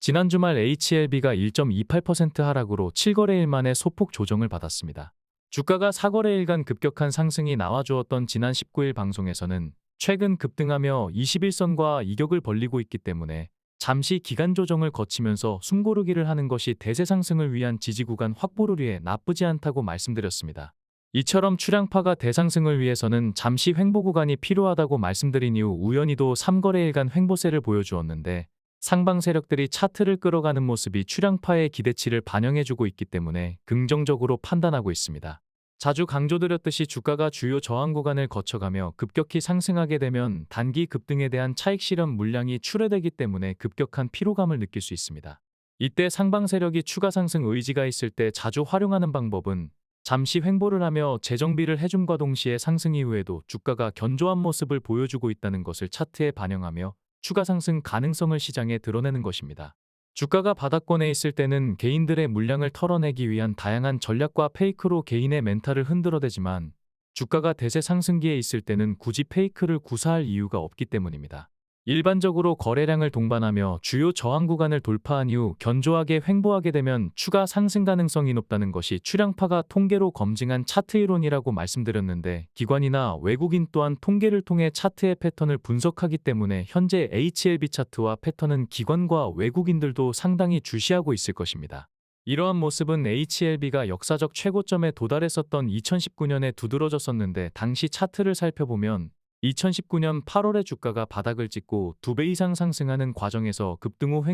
지난 주말 HLB가 1.28% 하락으로 7거래일 만에 소폭 조정을 받았습니다. 주가가 4거래일간 급격한 상승이 나와주었던 지난 19일 방송에서는 최근 급등하며 21선과 이격을 벌리고 있기 때문에 잠시 기간 조정을 거치면서 숨고르기를 하는 것이 대세 상승을 위한 지지 구간 확보를 위해 나쁘지 않다고 말씀드렸습니다. 이처럼 추량파가 대상승을 위해서는 잠시 횡보 구간이 필요하다고 말씀드린 이후 우연히도 3거래일간 횡보세를 보여주었는데 상방 세력들이 차트를 끌어가는 모습이 추량파의 기대치를 반영해주고 있기 때문에 긍정적으로 판단하고 있습니다. 자주 강조드렸듯이 주가가 주요 저항 구간을 거쳐가며 급격히 상승하게 되면 단기 급등에 대한 차익 실현 물량이 출회되기 때문에 급격한 피로감을 느낄 수 있습니다. 이때 상방 세력이 추가 상승 의지가 있을 때 자주 활용하는 방법은 잠시 횡보를 하며 재정비를 해줌과 동시에 상승 이후에도 주가가 견조한 모습을 보여주고 있다는 것을 차트에 반영하며 추가 상승 가능성을 시장에 드러내는 것입니다. 주가가 바닥권에 있을 때는 개인들의 물량을 털어내기 위한 다양한 전략과 페이크로 개인의 멘탈을 흔들어대지만 주가가 대세 상승기에 있을 때는 굳이 페이크를 구사할 이유가 없기 때문입니다. 일반적으로 거래량을 동반하며 주요 저항 구간을 돌파한 이후 견조하게 횡보하게 되면 추가 상승 가능성이 높다는 것이 추량파가 통계로 검증한 차트 이론이라고 말씀드렸는데 기관이나 외국인 또한 통계를 통해 차트의 패턴을 분석하기 때문에 현재 HLB 차트와 패턴은 기관과 외국인들도 상당히 주시하고 있을 것입니다. 이러한 모습은 HLB가 역사적 최고점에 도달했었던 2019년에 두드러졌었는데 당시 차트를 살펴보면 2019년 8월에 주가가 바닥을 찍고 2배 이상 상승하는 과정에서 급등 후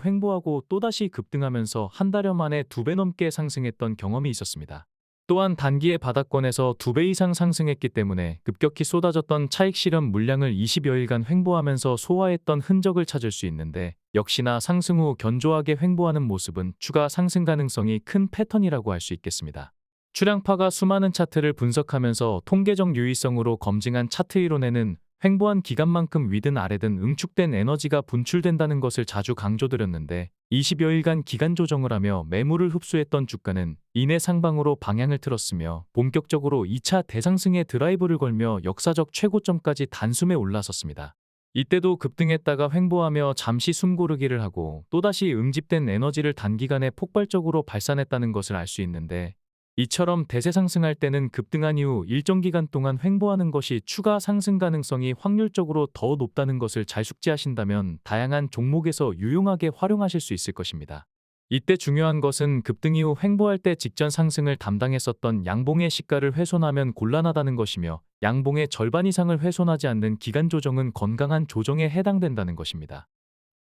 횡보하고 또다시 급등하면서 한 달여 만에 2배 넘게 상승했던 경험이 있었습니다. 또한 단기의 바닥권에서 2배 이상 상승했기 때문에 급격히 쏟아졌던 차익 실현 물량을 20여일간 횡보하면서 소화했던 흔적을 찾을 수 있는데 역시나 상승 후 견조하게 횡보하는 모습은 추가 상승 가능성이 큰 패턴이라고 할 수 있겠습니다. 추량파가 수많은 차트를 분석하면서 통계적 유의성으로 검증한 차트 이론에는 횡보한 기간만큼 위든 아래든 응축된 에너지가 분출된다는 것을 자주 강조드렸는데 20여일간 기간 조정을 하며 매물을 흡수했던 주가는 이내 상방으로 방향을 틀었으며 본격적으로 2차 대상승의 드라이브를 걸며 역사적 최고점까지 단숨에 올라섰습니다. 이때도 급등했다가 횡보하며 잠시 숨고르기를 하고 또다시 응집된 에너지를 단기간에 폭발적으로 발산했다는 것을 알 수 있는데 이처럼 대세 상승할 때는 급등한 이후 일정 기간 동안 횡보하는 것이 추가 상승 가능성이 확률적으로 더 높다는 것을 잘 숙지하신다면 다양한 종목에서 유용하게 활용하실 수 있을 것입니다. 이때 중요한 것은 급등 이후 횡보할 때 직전 상승을 담당했었던 양봉의 시가를 훼손하면 곤란하다는 것이며 양봉의 절반 이상을 훼손하지 않는 기간 조정은 건강한 조정에 해당된다는 것입니다.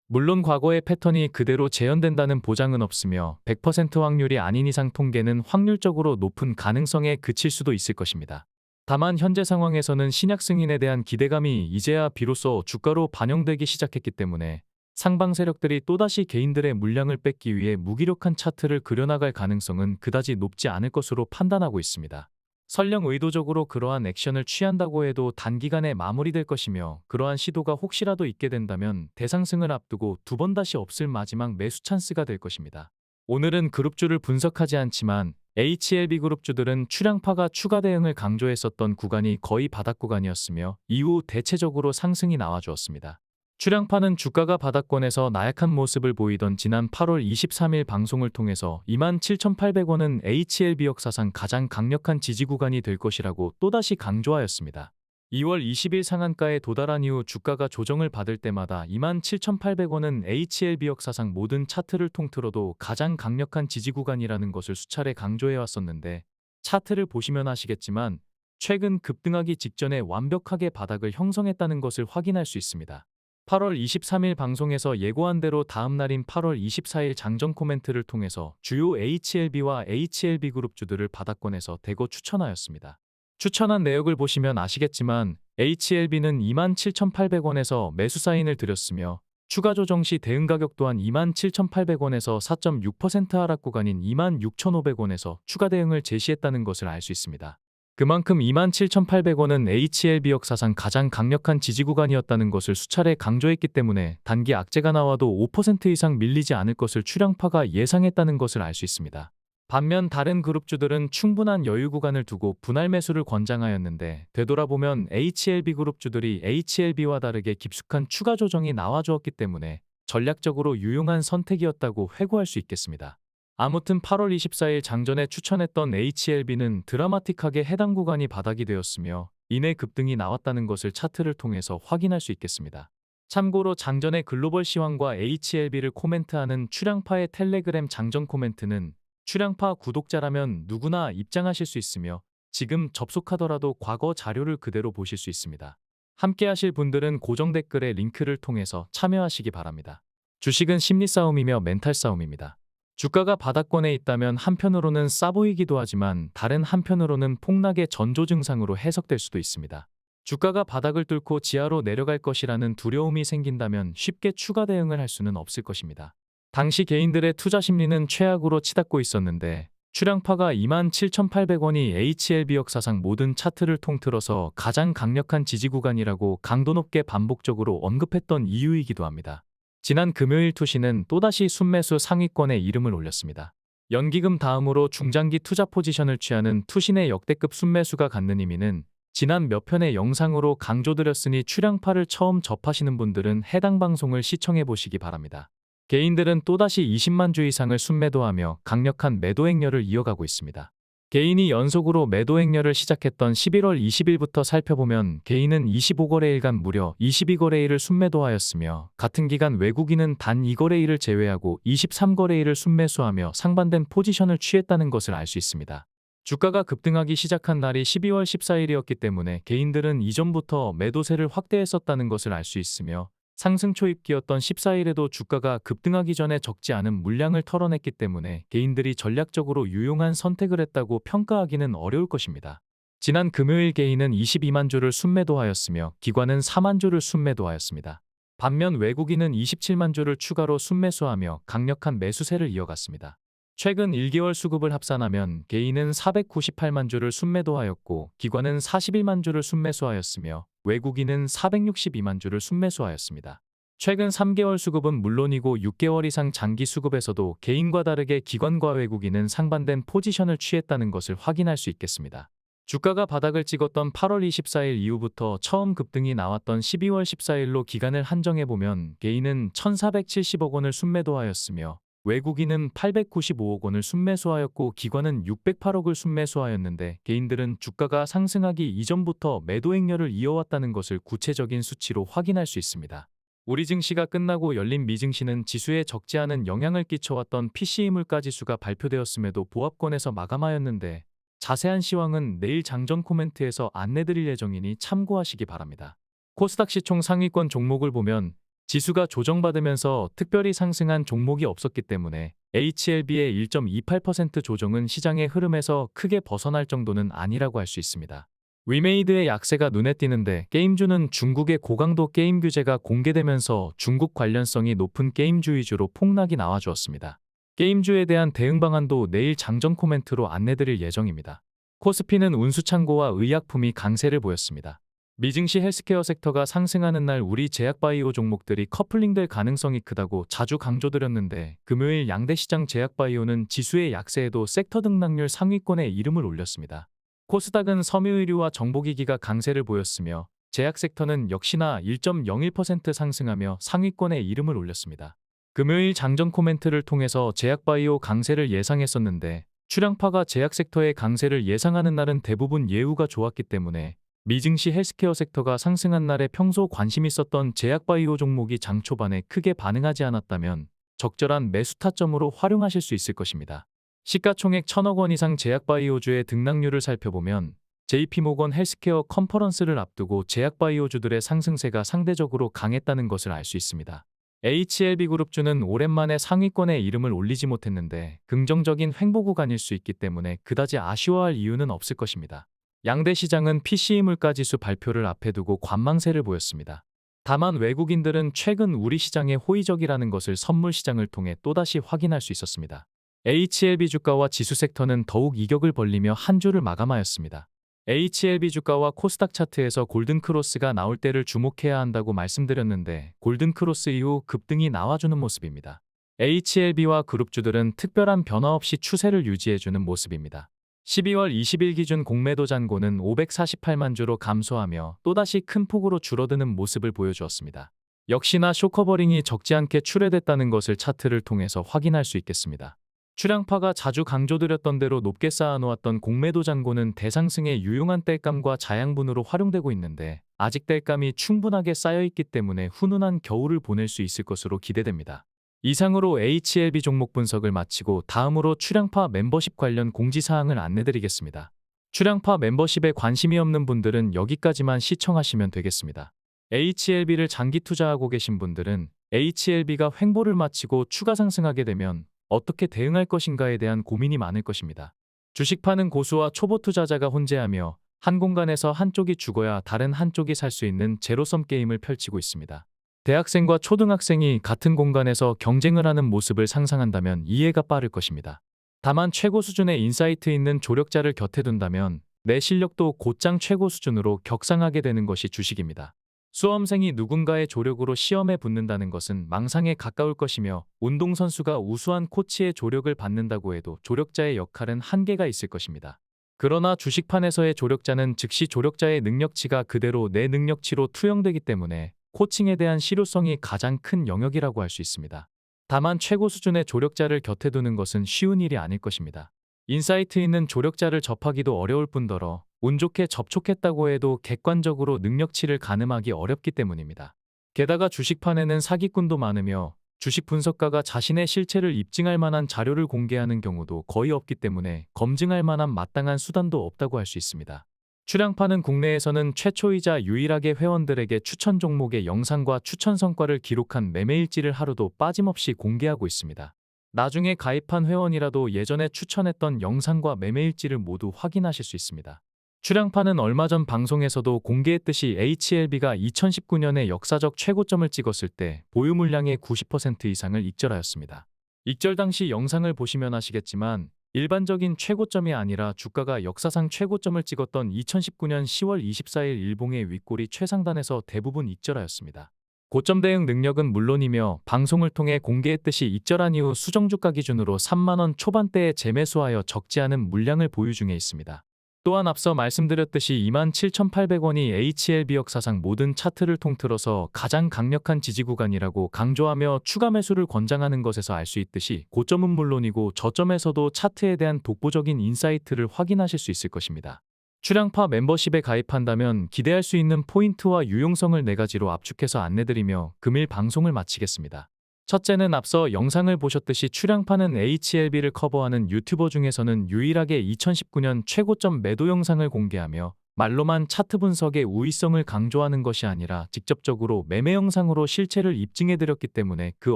물론 과거의 패턴이 그대로 재현된다는 보장은 없으며 100% 확률이 아닌 이상 통계는 확률적으로 높은 가능성에 그칠 수도 있을 것입니다. 다만 현재 상황에서는 신약 승인에 대한 기대감이 이제야 비로소 주가로 반영되기 시작했기 때문에 상방 세력들이 또다시 개인들의 물량을 뺏기 위해 무기력한 차트를 그려나갈 가능성은 그다지 높지 않을 것으로 판단하고 있습니다. 설령 의도적으로 그러한 액션을 취한다고 해도 단기간에 마무리될 것이며 그러한 시도가 혹시라도 있게 된다면 대상승을 앞두고 두 번 다시 없을 마지막 매수 찬스가 될 것입니다. 오늘은 그룹주를 분석하지 않지만 HLB 그룹주들은 추량파가 추가 대응을 강조했었던 구간이 거의 바닥 구간이었으며 이후 대체적으로 상승이 나와주었습니다. 추량파는 주가가 바닥권에서 나약한 모습을 보이던 지난 8월 23일 방송을 통해서 27,800원은 HLB 역사상 가장 강력한 지지 구간이 될 것이라고 또다시 강조하였습니다. 2월 20일 상한가에 도달한 이후 주가가 조정을 받을 때마다 27,800원은 HLB 역사상 모든 차트를 통틀어도 가장 강력한 지지 구간이라는 것을 수차례 강조해왔었는데 차트를 보시면 아시겠지만 최근 급등하기 직전에 완벽하게 바닥을 형성했다는 것을 확인할 수 있습니다. 8월 23일 방송에서 예고한 대로 다음 날인 8월 24일 장전 코멘트를 통해서 주요 HLB와 HLB 그룹주들을 바닥권에서 대거 추천하였습니다. 추천한 내역을 보시면 아시겠지만 HLB는 27,800원에서 매수 사인을 드렸으며 추가 조정 시 대응 가격 또한 27,800원에서 4.6% 하락 구간인 26,500원에서 추가 대응을 제시했다는 것을 알 수 있습니다. 그만큼 27,800원은 HLB 역사상 가장 강력한 지지 구간이었다는 것을 수차례 강조했기 때문에 단기 악재가 나와도 5% 이상 밀리지 않을 것을 추량파가 예상했다는 것을 알 수 있습니다. 반면 다른 그룹주들은 충분한 여유 구간을 두고 분할 매수를 권장하였는데 되돌아보면 HLB 그룹주들이 HLB와 다르게 깊숙한 추가 조정이 나와주었기 때문에 전략적으로 유용한 선택이었다고 회고할 수 있겠습니다. 아무튼 8월 24일 장전에 추천했던 HLB는 드라마틱하게 해당 구간이 바닥이 되었으며 이내 급등이 나왔다는 것을 차트를 통해서 확인할 수 있겠습니다. 참고로 장전의 글로벌 시황과 HLB를 코멘트하는 출양파의 텔레그램 장전 코멘트는 출양파 구독자라면 누구나 입장하실 수 있으며 지금 접속하더라도 과거 자료를 그대로 보실 수 있습니다. 함께 하실 분들은 고정 댓글의 링크를 통해서 참여하시기 바랍니다. 주식은 심리 싸움이며 멘탈 싸움입니다. 주가가 바닥권에 있다면 한편으로는 싸 보이기도 하지만 다른 한편으로는 폭락의 전조 증상으로 해석될 수도 있습니다. 주가가 바닥을 뚫고 지하로 내려갈 것이라는 두려움이 생긴다면 쉽게 추가 대응을 할 수는 없을 것입니다. 당시 개인들의 투자 심리는 최악으로 치닫고 있었는데 출양파가 27,800원이 HLB 역사상 모든 차트를 통틀어서 가장 강력한 지지 구간이라고 강도 높게 반복적으로 언급했던 이유이기도 합니다. 지난 금요일 투신은 또다시 순매수 상위권에 이름을 올렸습니다. 연기금 다음으로 중장기 투자 포지션을 취하는 투신의 역대급 순매수가 갖는 의미는 지난 몇 편의 영상으로 강조드렸으니 출양파를 처음 접하시는 분들은 해당 방송을 시청해 보시기 바랍니다. 개인들은 또다시 20만 주 이상을 순매도하며 강력한 매도 행렬을 이어가고 있습니다. 개인이 연속으로 매도 행렬을 시작했던 11월 20일부터 살펴보면 개인은 25거래일간 무려 22거래일을 순매도하였으며 같은 기간 외국인은 단 2거래일을 제외하고 23거래일을 순매수하며 상반된 포지션을 취했다는 것을 알 수 있습니다. 주가가 급등하기 시작한 날이 12월 14일이었기 때문에 개인들은 이전부터 매도세를 확대했었다는 것을 알 수 있으며 상승 초입기였던 14일에도 주가가 급등하기 전에 적지 않은 물량을 털어냈기 때문에 개인들이 전략적으로 유용한 선택을 했다고 평가하기는 어려울 것입니다. 지난 금요일 개인은 22만 주를 순매도하였으며 기관은 4만 주를 순매도하였습니다. 반면 외국인은 27만 주를 추가로 순매수하며 강력한 매수세를 이어갔습니다. 최근 1개월 수급을 합산하면 개인은 498만 주를 순매도하였고 기관은 41만 주를 순매수하였으며 외국인은 462만 주를 순매수하였습니다. 최근 3개월 수급은 물론이고 6개월 이상 장기 수급에서도 개인과 다르게 기관과 외국인은 상반된 포지션을 취했다는 것을 확인할 수 있겠습니다. 주가가 바닥을 찍었던 8월 24일 이후부터 처음 급등이 나왔던 12월 14일로 기간을 한정해보면 개인은 1,470억 원을 순매도하였으며 외국인은 895억 원을 순매수하였고 기관은 608억을 순매수하였는데 개인들은 주가가 상승하기 이전부터 매도 행렬을 이어왔다는 것을 구체적인 수치로 확인할 수 있습니다. 우리 증시가 끝나고 열린 미증시는 지수에 적지 않은 영향을 끼쳐왔던 PCE 물가지수가 발표되었음에도 보합권에서 마감하였는데 자세한 시황은 내일 장전 코멘트에서 안내드릴 예정이니 참고하시기 바랍니다. 코스닥 시총 상위권 종목을 보면 지수가 조정받으면서 특별히 상승한 종목이 없었기 때문에 HLB의 1.28% 조정은 시장의 흐름에서 크게 벗어날 정도는 아니라고 할 수 있습니다. 위메이드의 약세가 눈에 띄는데 게임주는 중국의 고강도 게임 규제가 공개되면서 중국 관련성이 높은 게임주 위주로 폭락이 나와주었습니다. 게임주에 대한 대응 방안도 내일 장전 코멘트로 안내드릴 예정입니다. 코스피는 운수창고와 의약품이 강세를 보였습니다. 미증시 헬스케어 섹터가 상승하는 날 우리 제약바이오 종목들이 커플링될 가능성이 크다고 자주 강조드렸는데 금요일 양대시장 제약바이오는 지수의 약세에도 섹터 등락률 상위권에 이름을 올렸습니다. 코스닥은 섬유의료와 정보기기가 강세를 보였으며 제약 섹터는 역시나 1.01% 상승하며 상위권에 이름을 올렸습니다. 금요일 장전 코멘트를 통해서 제약바이오 강세를 예상했었는데 출양파가 제약 섹터의 강세를 예상하는 날은 대부분 예우가 좋았기 때문에 미증시 헬스케어 섹터가 상승한 날에 평소 관심 있었던 제약바이오 종목이 장 초반에 크게 반응하지 않았다면 적절한 매수 타점으로 활용하실 수 있을 것입니다. 시가총액 1,000억 원 이상 제약바이오주의 등락률을 살펴보면 JP모건 헬스케어 컨퍼런스를 앞두고 제약바이오주들의 상승세가 상대적으로 강했다는 것을 알 수 있습니다. HLB그룹주는 오랜만에 상위권에 이름을 올리지 못했는데 긍정적인 횡보 구간일 수 있기 때문에 그다지 아쉬워할 이유는 없을 것입니다. 양대 시장은 PCE 물가지수 발표를 앞에 두고 관망세를 보였습니다. 다만 외국인들은 최근 우리 시장에 호의적이라는 것을 선물 시장을 통해 또다시 확인할 수 있었습니다. HLB 주가와 지수 섹터는 더욱 이격을 벌리며 한 주를 마감하였습니다. HLB 주가와 코스닥 차트에서 골든크로스가 나올 때를 주목해야 한다고 말씀드렸는데 골든크로스 이후 급등이 나와주는 모습입니다. HLB와 그룹주들은 특별한 변화 없이 추세를 유지해주는 모습입니다. 12월 20일 기준 공매도 잔고는 548만 주로 감소하며 또다시 큰 폭으로 줄어드는 모습을 보여주었습니다. 역시나 쇼커버링이 적지 않게 출회됐다는 것을 차트를 통해서 확인할 수 있겠습니다. 출향파가 자주 강조드렸던 대로 높게 쌓아놓았던 공매도 잔고는 대상승에 유용한 땔감과 자양분으로 활용되고 있는데 아직 땔감이 충분하게 쌓여있기 때문에 훈훈한 겨울을 보낼 수 있을 것으로 기대됩니다. 이상으로 HLB 종목 분석을 마치고 다음으로 출향파 멤버십 관련 공지사항을 안내드리겠습니다. 출향파 멤버십에 관심이 없는 분들은 여기까지만 시청하시면 되겠습니다. HLB를 장기 투자하고 계신 분들은 HLB가 횡보를 마치고 추가 상승하게 되면 어떻게 대응할 것인가에 대한 고민이 많을 것입니다. 주식파는 고수와 초보 투자자가 혼재하며 한 공간에서 한쪽이 죽어야 다른 한쪽이 살 수 있는 제로섬 게임을 펼치고 있습니다. 대학생과 초등학생이 같은 공간에서 경쟁을 하는 모습을 상상한다면 이해가 빠를 것입니다. 다만 최고 수준의 인사이트 있는 조력자를 곁에 둔다면 내 실력도 곧장 최고 수준으로 격상하게 되는 것이 주식입니다. 수험생이 누군가의 조력으로 시험에 붙는다는 것은 망상에 가까울 것이며 운동선수가 우수한 코치의 조력을 받는다고 해도 조력자의 역할은 한계가 있을 것입니다. 그러나 주식판에서의 조력자는 즉시 조력자의 능력치가 그대로 내 능력치로 투영되기 때문에 코칭에 대한 실효성이 가장 큰 영역이라고 할 수 있습니다. 다만 최고 수준의 조력자를 곁에 두는 것은 쉬운 일이 아닐 것입니다. 인사이트 있는 조력자를 접하기도 어려울 뿐더러 운 좋게 접촉했다고 해도 객관적으로 능력치를 가늠하기 어렵기 때문입니다. 게다가 주식판에는 사기꾼도 많으며 주식 분석가가 자신의 실체를 입증할 만한 자료를 공개하는 경우도 거의 없기 때문에 검증할 만한 마땅한 수단도 없다고 할 수 있습니다. 출향파는 국내에서는 최초이자 유일하게 회원들에게 추천 종목의 영상과 추천 성과를 기록한 매매일지를 하루도 빠짐없이 공개하고 있습니다. 나중에 가입한 회원이라도 예전에 추천했던 영상과 매매일지를 모두 확인하실 수 있습니다. 출향파는 얼마 전 방송에서도 공개했듯이 HLB가 2019년에 역사적 최고점을 찍었을 때 보유 물량의 90% 이상을 익절하였습니다. 익절 당시 영상을 보시면 아시겠지만 일반적인 최고점이 아니라 주가가 역사상 최고점을 찍었던 2019년 10월 24일 일봉의 윗골이 최상단에서 대부분 익절하였습니다. 고점 대응 능력은 물론이며 방송을 통해 공개했듯이 익절한 이후 수정주가 기준으로 3만원 초반대에 재매수하여 적지 않은 물량을 보유 중에 있습니다. 또한 앞서 말씀드렸듯이 27,800원이 HLB 역사상 모든 차트를 통틀어서 가장 강력한 지지 구간이라고 강조하며 추가 매수를 권장하는 것에서 알 수 있듯이 고점은 물론이고 저점에서도 차트에 대한 독보적인 인사이트를 확인하실 수 있을 것입니다. 출향파 멤버십에 가입한다면 기대할 수 있는 포인트와 유용성을 4가지로 압축해서 안내드리며 금일 방송을 마치겠습니다. 첫째는 앞서 영상을 보셨듯이 출향파는 HLB를 커버하는 유튜버 중에서는 유일하게 2019년 최고점 매도 영상을 공개하며 말로만 차트 분석의 우위성을 강조하는 것이 아니라 직접적으로 매매 영상으로 실체를 입증해드렸기 때문에 그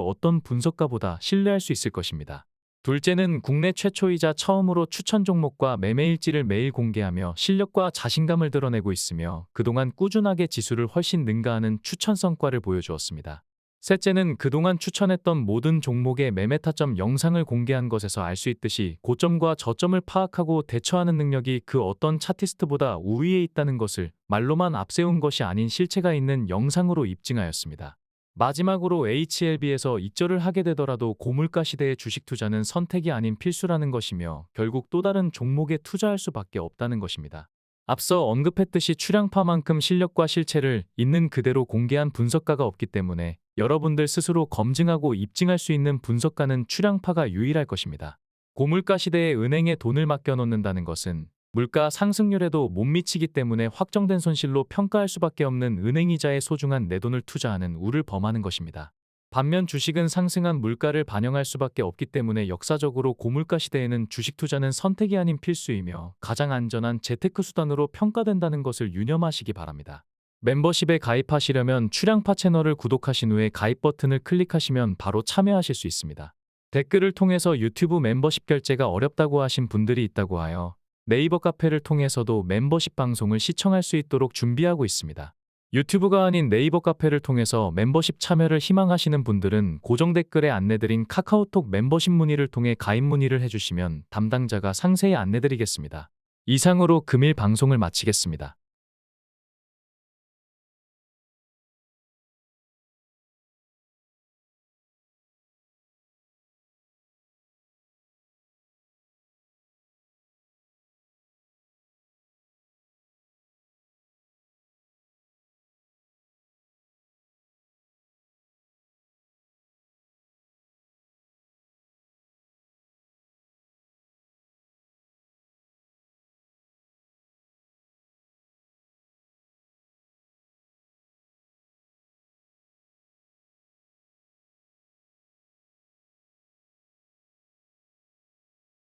어떤 분석가보다 신뢰할 수 있을 것입니다. 둘째는 국내 최초이자 처음으로 추천 종목과 매매일지를 매일 공개하며 실력과 자신감을 드러내고 있으며 그동안 꾸준하게 지수를 훨씬 능가하는 추천 성과를 보여주었습니다. 셋째는 그동안 추천했던 모든 종목의 매매 타점 영상을 공개한 것에서 알 수 있듯이 고점과 저점을 파악하고 대처하는 능력이 그 어떤 차티스트보다 우위에 있다는 것을 말로만 앞세운 것이 아닌 실체가 있는 영상으로 입증하였습니다. 마지막으로 HLB에서 익절을 하게 되더라도 고물가 시대의 주식 투자는 선택이 아닌 필수라는 것이며 결국 또 다른 종목에 투자할 수밖에 없다는 것입니다. 앞서 언급했듯이 출향파만큼 실력과 실체를 있는 그대로 공개한 분석가가 없기 때문에 여러분들 스스로 검증하고 입증할 수 있는 분석가는 출향파가 유일할 것입니다. 고물가 시대에 은행에 돈을 맡겨놓는다는 것은 물가 상승률에도 못 미치기 때문에 확정된 손실로 평가할 수밖에 없는 은행이자의 소중한 내 돈을 투자하는 우를 범하는 것입니다. 반면 주식은 상승한 물가를 반영할 수밖에 없기 때문에 역사적으로 고물가 시대에는 주식 투자는 선택이 아닌 필수이며 가장 안전한 재테크 수단으로 평가된다는 것을 유념하시기 바랍니다. 멤버십에 가입하시려면 출향파 채널을 구독하신 후에 가입 버튼을 클릭하시면 바로 참여하실 수 있습니다. 댓글을 통해서 유튜브 멤버십 결제가 어렵다고 하신 분들이 있다고 하여 네이버 카페를 통해서도 멤버십 방송을 시청할 수 있도록 준비하고 있습니다. 유튜브가 아닌 네이버 카페를 통해서 멤버십 참여를 희망하시는 분들은 고정 댓글에 안내드린 카카오톡 멤버십 문의를 통해 가입 문의를 해주시면 담당자가 상세히 안내드리겠습니다. 이상으로 금일 방송을 마치겠습니다.